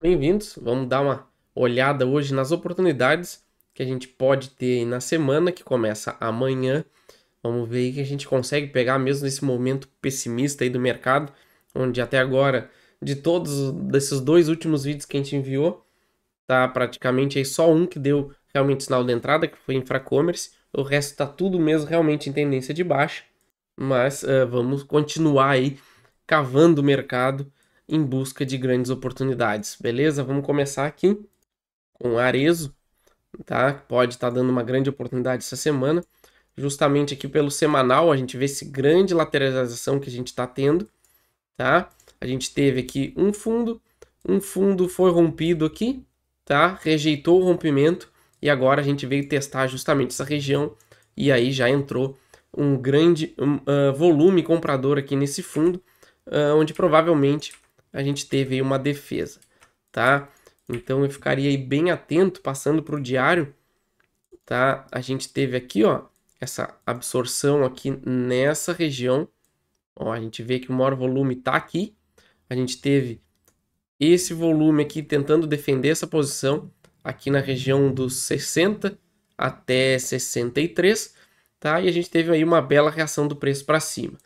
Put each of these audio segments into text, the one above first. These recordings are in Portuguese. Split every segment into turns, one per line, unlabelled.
Bem-vindos. Vamos dar uma olhada hoje nas oportunidades que a gente pode ter aí na semana que começa amanhã. Vamos ver aí que a gente consegue pegar mesmo nesse momento pessimista aí do mercado, onde até agora, de todos desses dois últimos vídeos que a gente enviou, tá praticamente aí só um que deu realmente sinal de entrada, que foi Infracommerce. O resto tá tudo mesmo realmente em tendência de baixa. Mas vamos continuar aí cavando o mercado em busca de grandes oportunidades, beleza? Vamos começar aqui com Arezo, tá? Pode estar dando uma grande oportunidade essa semana. Justamente aqui pelo semanal, a gente vê esse grande lateralização que a gente está tendo, tá? A gente teve aqui um fundo foi rompido aqui, tá? Rejeitou o rompimento e agora a gente veio testar justamente essa região e aí já entrou um grande volume comprador aqui nesse fundo, onde provavelmente a gente teve aí uma defesa, tá? Então eu ficaria aí bem atento, passando para o diário, tá? A gente teve aqui, ó, essa absorção aqui nessa região, ó, a gente vê que o maior volume tá aqui, a gente teve esse volume aqui tentando defender essa posição aqui na região dos 60 até 63, tá? E a gente teve aí uma bela reação do preço para cima.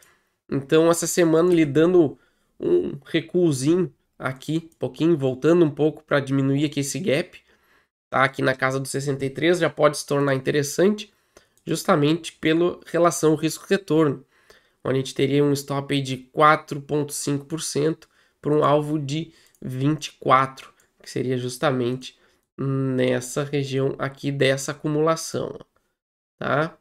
Então essa semana ele dando um recuozinho aqui, pouquinho, voltando um pouco para diminuir aqui esse gap, tá? Aqui na casa dos 63 já pode se tornar interessante, justamente pela relação risco-retorno, onde a gente teria um stop aí de 4,5% para um alvo de 24, que seria justamente nessa região aqui dessa acumulação, tá?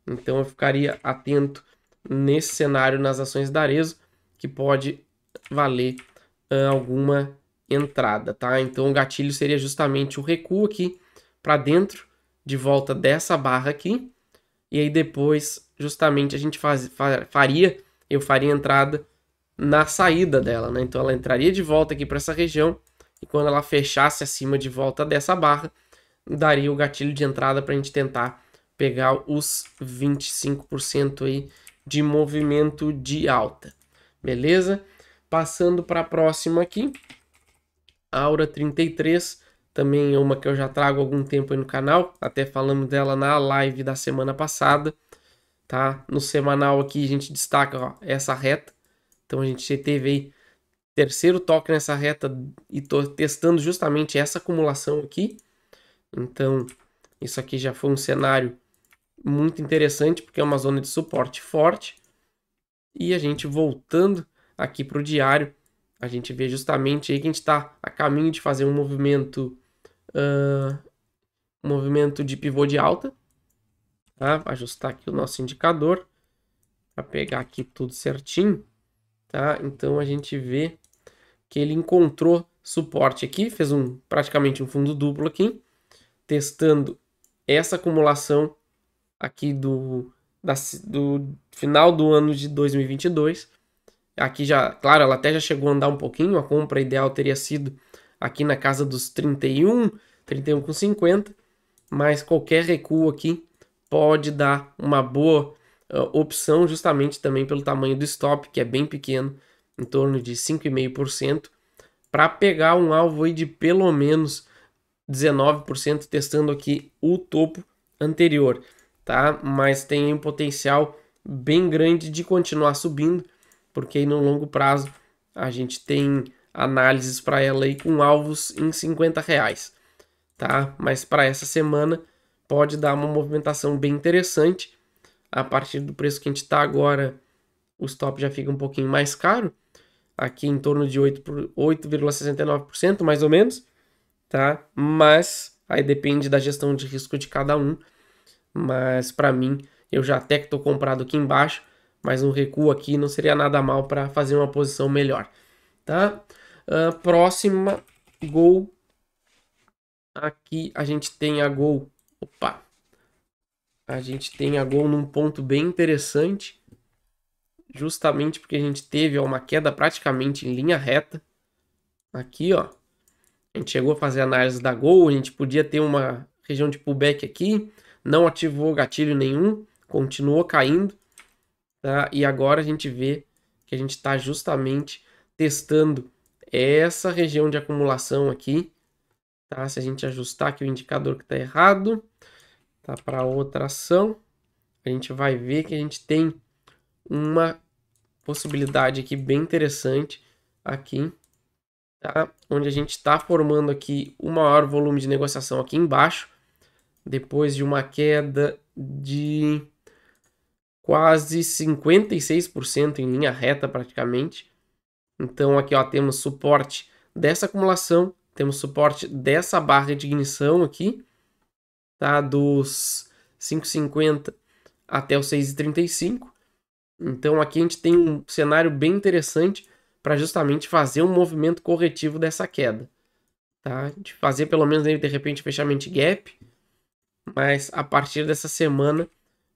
Então eu ficaria atento nesse cenário nas ações da Arezzo, que pode valer alguma entrada, tá? Então o gatilho seria justamente o recuo aqui para dentro, de volta dessa barra aqui, e aí depois justamente a gente eu faria entrada na saída dela, né? Então ela entraria de volta aqui para essa região e quando ela fechasse acima de volta dessa barra, daria o gatilho de entrada para a gente tentar pegar os 25% aí de movimento de alta. Beleza? Passando para a próxima aqui, Aura 33, também é uma que eu já trago há algum tempo aí no canal, até falamos dela na live da semana passada, tá? No semanal aqui a gente destaca, ó, essa reta, então a gente teve aí terceiro toque nessa reta e tô testando justamente essa acumulação aqui, então isso aqui já foi um cenário muito interessante, porque é uma zona de suporte forte, e a gente voltando aqui para o diário, a gente vê justamente aí que a gente está a caminho de fazer um movimento de pivô de alta, tá? Ajustar aqui o nosso indicador para pegar aqui tudo certinho, tá? Então a gente vê que ele encontrou suporte aqui, fez praticamente um fundo duplo aqui, testando essa acumulação aqui do final do ano de 2022. Aqui já, claro, ela até já chegou a andar um pouquinho, a compra ideal teria sido aqui na casa dos 31,50, mas qualquer recuo aqui pode dar uma boa opção, justamente também pelo tamanho do stop, que é bem pequeno, em torno de 5,5%, para pegar um alvo aí de pelo menos 19%, testando aqui o topo anterior, tá? Mas tem um potencial bem grande de continuar subindo, porque aí no longo prazo a gente tem análises para ela aí com alvos em R$ 50, tá? Mas para essa semana pode dar uma movimentação bem interessante. A partir do preço que a gente está agora, o stop já fica um pouquinho mais caro, aqui em torno de 8,69% mais ou menos, tá? Mas aí depende da gestão de risco de cada um. Mas para mim, eu já até que estou comprado aqui embaixo, mas um recuo aqui não seria nada mal para fazer uma posição melhor, tá? Próxima, Gol. Aqui a gente tem a Gol. Opa! A gente tem a Gol num ponto bem interessante, justamente porque a gente teve uma queda praticamente em linha reta. Aqui, ó. A gente chegou a fazer análise da Gol, a gente podia ter uma região de pullback aqui, não ativou gatilho nenhum, continuou caindo, tá? E agora a gente vê que a gente está justamente testando essa região de acumulação aqui, tá? Se a gente ajustar aqui o indicador que está errado, tá para outra ação, a gente vai ver que a gente tem uma possibilidade aqui bem interessante aqui, tá? Onde a gente está formando aqui o maior volume de negociação aqui embaixo, depois de uma queda de quase 56% em linha reta praticamente. Então aqui ó, temos suporte dessa acumulação, temos suporte dessa barra de ignição aqui, tá? Dos 5,50 até os 6,35. Então aqui a gente tem um cenário bem interessante para justamente fazer um movimento corretivo dessa queda, tá? De fazer pelo menos de repente fechamento gap, mas a partir dessa semana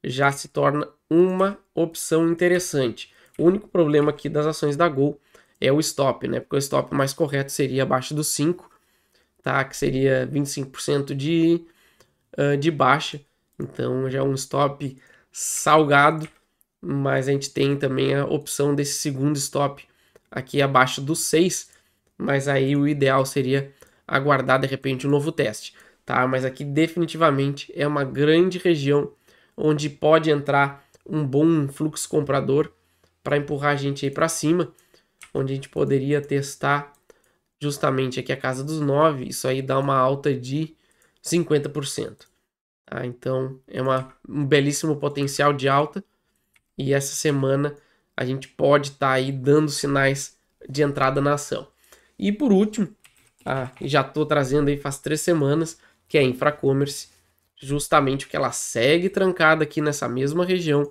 já se torna uma opção interessante. O único problema aqui das ações da Gol é o stop, né? Porque o stop mais correto seria abaixo dos 5, tá? Que seria 25% de baixa. Então já é um stop salgado, mas a gente tem também a opção desse segundo stop aqui abaixo dos 6, mas aí o ideal seria aguardar de repente um novo teste, tá? Mas aqui definitivamente é uma grande região onde pode entrar um bom fluxo comprador para empurrar a gente aí para cima, onde a gente poderia testar justamente aqui a casa dos 9, isso aí dá uma alta de 50%. Tá? Então é um belíssimo potencial de alta, e essa semana a gente pode estar aí dando sinais de entrada na ação. E por último, já estou trazendo aí faz 3 semanas, que é a Infracommerce, justamente porque ela segue trancada aqui nessa mesma região,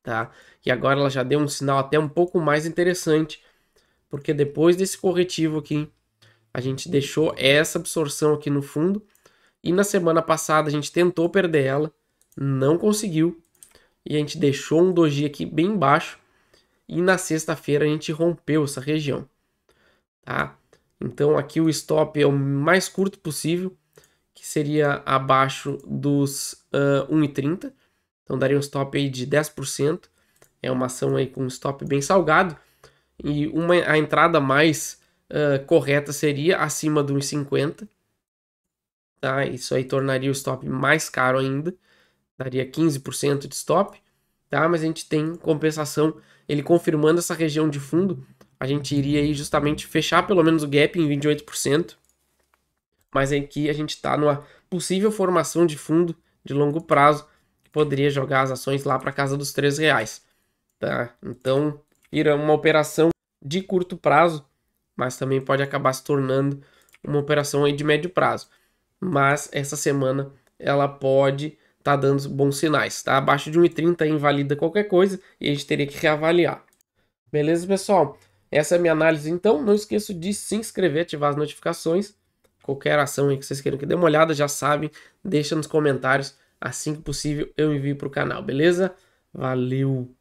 tá? E agora ela já deu um sinal até um pouco mais interessante, porque depois desse corretivo aqui, a gente deixou essa absorção aqui no fundo, e na semana passada a gente tentou perder ela, não conseguiu, e a gente deixou um doji aqui bem baixo, e na sexta-feira a gente rompeu essa região, tá? Então aqui o stop é o mais curto possível, que seria abaixo dos 1,30, então daria um stop aí de 10%, é uma ação aí com um stop bem salgado, e a entrada mais correta seria acima do 1,50, tá? Isso aí tornaria o stop mais caro ainda, daria 15% de stop, tá? Mas a gente tem compensação, ele confirmando essa região de fundo, a gente iria aí justamente fechar pelo menos o gap em 28%, mas aqui a gente está numa possível formação de fundo de longo prazo, que poderia jogar as ações lá para casa dos R$3, tá? Então, vira uma operação de curto prazo, mas também pode acabar se tornando uma operação aí de médio prazo. Mas essa semana ela pode estar dando bons sinais, tá? Abaixo de 1,30 invalida qualquer coisa e a gente teria que reavaliar. Beleza, pessoal? Essa é a minha análise, então. Não esqueça de se inscrever, ativar as notificações. Qualquer ação aí que vocês queiram que dê uma olhada, já sabem, deixa nos comentários. Assim que possível eu envio para o canal, beleza? Valeu!